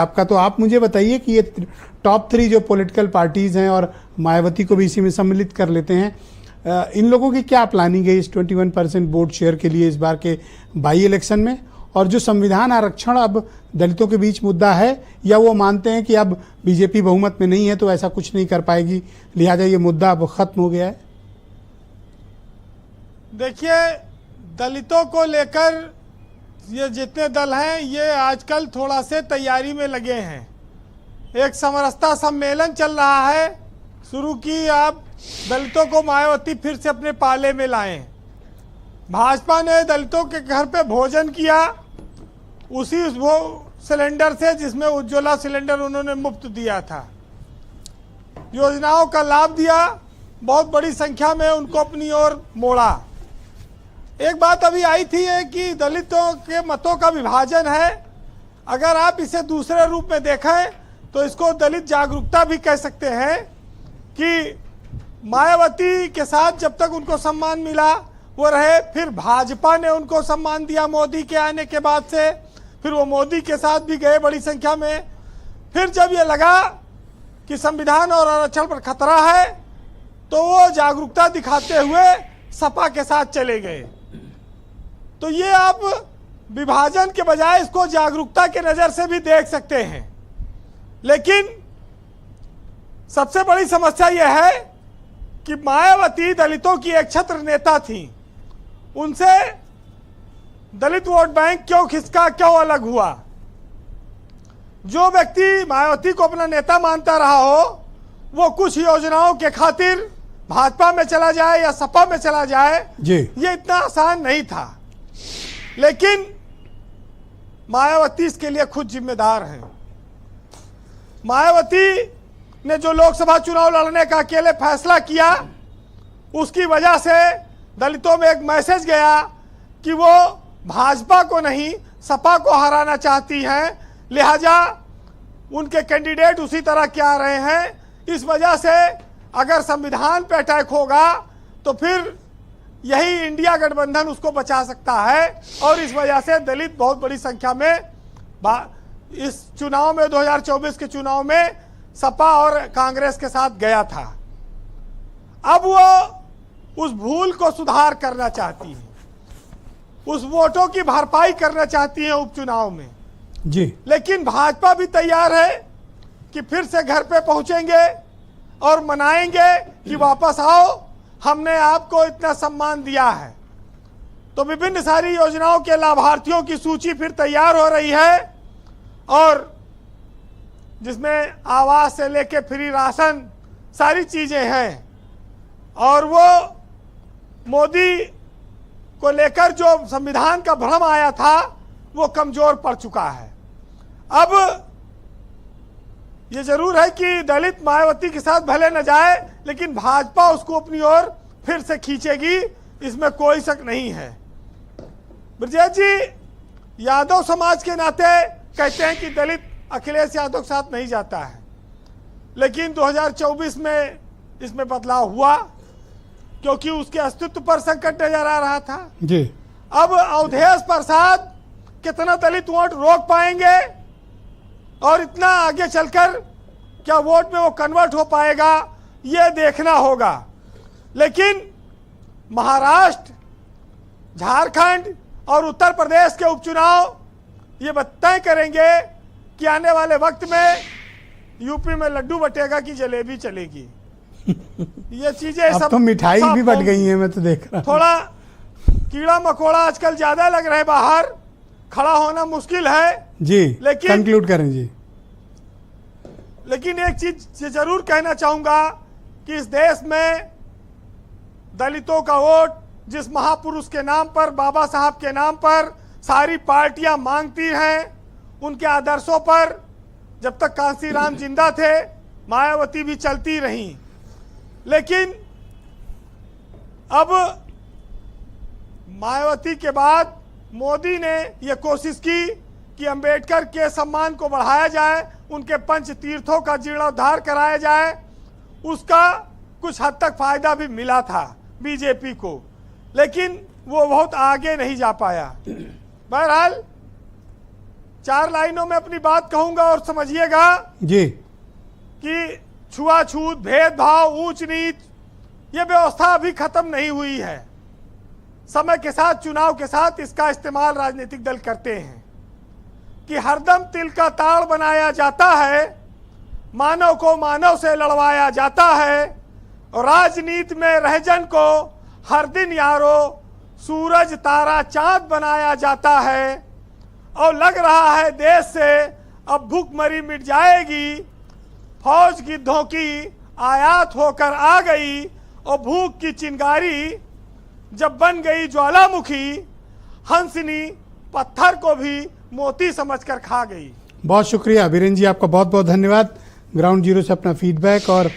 आपका। तो आप मुझे बताइए कि ये टॉप 3 जो पॉलिटिकल पार्टीज हैं और मायावती को भी इसी में सम्मिलित कर लेते हैं, इन लोगों की क्या प्लानिंग है इस 21% वोट शेयर के लिए इस बार के बाई इलेक्शन में? और जो संविधान आरक्षण अब दलितों के बीच मुद्दा है, या वो मानते हैं कि अब बीजेपी बहुमत में नहीं है तो ऐसा कुछ नहीं कर पाएगी, लिहाजा ये मुद्दा अब खत्म हो गया है? देखिए, दलितों को लेकर ये जितने दल हैं ये आजकल थोड़ा से तैयारी में लगे हैं। एक समरसता सम्मेलन चल रहा है शुरू की, आप दलितों को मायावती फिर से अपने पाले में लाएं। भाजपा ने दलितों के घर पे भोजन किया, उसी वो सिलेंडर से जिसमें उज्ज्वला सिलेंडर उन्होंने मुफ्त दिया था, योजनाओं का लाभ दिया, बहुत बड़ी संख्या में उनको अपनी ओर मोड़ा। एक बात अभी आई थी है कि दलितों के मतों का विभाजन है। अगर आप इसे दूसरे रूप में देखें तो इसको दलित जागरूकता भी कह सकते हैं कि मायावती के साथ जब तक उनको सम्मान मिला वो रहे, फिर भाजपा ने उनको सम्मान दिया मोदी के आने के बाद से, फिर वो मोदी के साथ भी गए बड़ी संख्या में। फिर जब ये लगा कि संविधान और आरक्षण पर खतरा है तो वो जागरूकता दिखाते हुए सपा के साथ चले गए। तो ये आप विभाजन के बजाय इसको जागरूकता के नजर से भी देख सकते हैं। लेकिन सबसे बड़ी समस्या यह है कि मायावती दलितों की एक छत्र नेता थी, उनसे दलित वोट बैंक क्यों खिसका, क्यों अलग हुआ? जो व्यक्ति मायावती को अपना नेता मानता रहा हो वो कुछ योजनाओं के खातिर भाजपा में चला जाए या सपा में चला जाए जी, ये इतना आसान नहीं था। लेकिन मायावती इसके लिए खुद जिम्मेदार हैं। मायावती ने जो लोकसभा चुनाव लड़ने का अकेले फैसला किया, उसकी वजह से दलितों में एक मैसेज गया कि वो भाजपा को नहीं सपा को हराना चाहती हैं, लिहाजा उनके कैंडिडेट उसी तरह के आ रहे हैं। इस वजह से अगर संविधान पे अटैक होगा तो फिर यही इंडिया गठबंधन उसको बचा सकता है, और इस वजह से दलित बहुत बड़ी संख्या में इस चुनाव में 2024 के चुनाव में सपा और कांग्रेस के साथ गया था। अब वो उस भूल को सुधार करना चाहती है, उस वोटों की भरपाई करना चाहती है उपचुनाव में जी। लेकिन भाजपा भी तैयार है कि फिर से घर पे पहुंचेंगे और मनाएंगे कि वापस आओ, हमने आपको इतना सम्मान दिया है। तो विभिन्न सारी योजनाओं के लाभार्थियों की सूची फिर तैयार हो रही है, और जिसमें आवास से लेके फ्री राशन सारी चीजें हैं। और वो मोदी को लेकर जो संविधान का भ्रम आया था वो कमजोर पड़ चुका है। अब ये जरूर है कि दलित मायावती के साथ भले न जाए, लेकिन भाजपा उसको अपनी ओर फिर से खींचेगी, इसमें कोई शक नहीं है। ब्रजेश जी यादव समाज के नाते कहते हैं कि दलित अखिलेश यादव के साथ नहीं जाता है, लेकिन 2024 में इसमें बदलाव हुआ क्योंकि उसके अस्तित्व पर संकट नजर आ रहा था जी। अब अवधेश प्रसाद कितना दलित वोट रोक पाएंगे और इतना आगे चलकर क्या वोट में वो कन्वर्ट हो पाएगा, ये देखना होगा। लेकिन महाराष्ट्र, झारखंड और उत्तर प्रदेश के उपचुनाव ये तय करेंगे कि आने वाले वक्त में यूपी में लड्डू बटेगा कि जलेबी चलेगी। ये चीजें अब सब तो मिठाई भी बट गई है, मैं तो देख रहा हूं। थोड़ा कीड़ा मकोड़ा आजकल ज्यादा लग रहे, बाहर खड़ा होना मुश्किल है जी। लेकिन कंक्लूड करें जी। लेकिन एक चीज जरूर कहना चाहूंगा कि इस देश में दलितों का वोट जिस महापुरुष के नाम पर, बाबा साहब के नाम पर सारी पार्टियां मांगती हैं, उनके आदर्शों पर जब तक कांसीराम जिंदा थे मायावती भी चलती रहीं। लेकिन अब मायावती के बाद मोदी ने यह कोशिश की कि अंबेडकर के सम्मान को बढ़ाया जाए, उनके पंच तीर्थों का जीर्णोद्धार कराया जाए। उसका कुछ हद तक फायदा भी मिला था बीजेपी को, लेकिन वो बहुत आगे नहीं जा पाया। बहरहाल 4 लाइनों में अपनी बात कहूंगा और समझिएगा जी। कि छुआछूत, भेदभाव, ऊंच नीच, ये व्यवस्था अभी खत्म नहीं हुई है। समय के साथ, चुनाव के साथ इसका इस्तेमाल राजनीतिक दल करते हैं कि हरदम तिल का ताड़ बनाया जाता है, मानव को मानव से लड़वाया जाता है, और राजनीति में रहजन को हर दिन यारो सूरज तारा चांद बनाया जाता है। और लग रहा है देश से अब भूखमरी मिट जाएगी, फौज की धोखी आयात होकर आ गई, और भूख की चिंगारी जब बन गई ज्वालामुखी, हंसनी पत्थर को भी मोती समझकर खा गई। बहुत शुक्रिया बीरेन जी, आपका बहुत बहुत धन्यवाद ग्राउंड जीरो से अपना फीडबैक और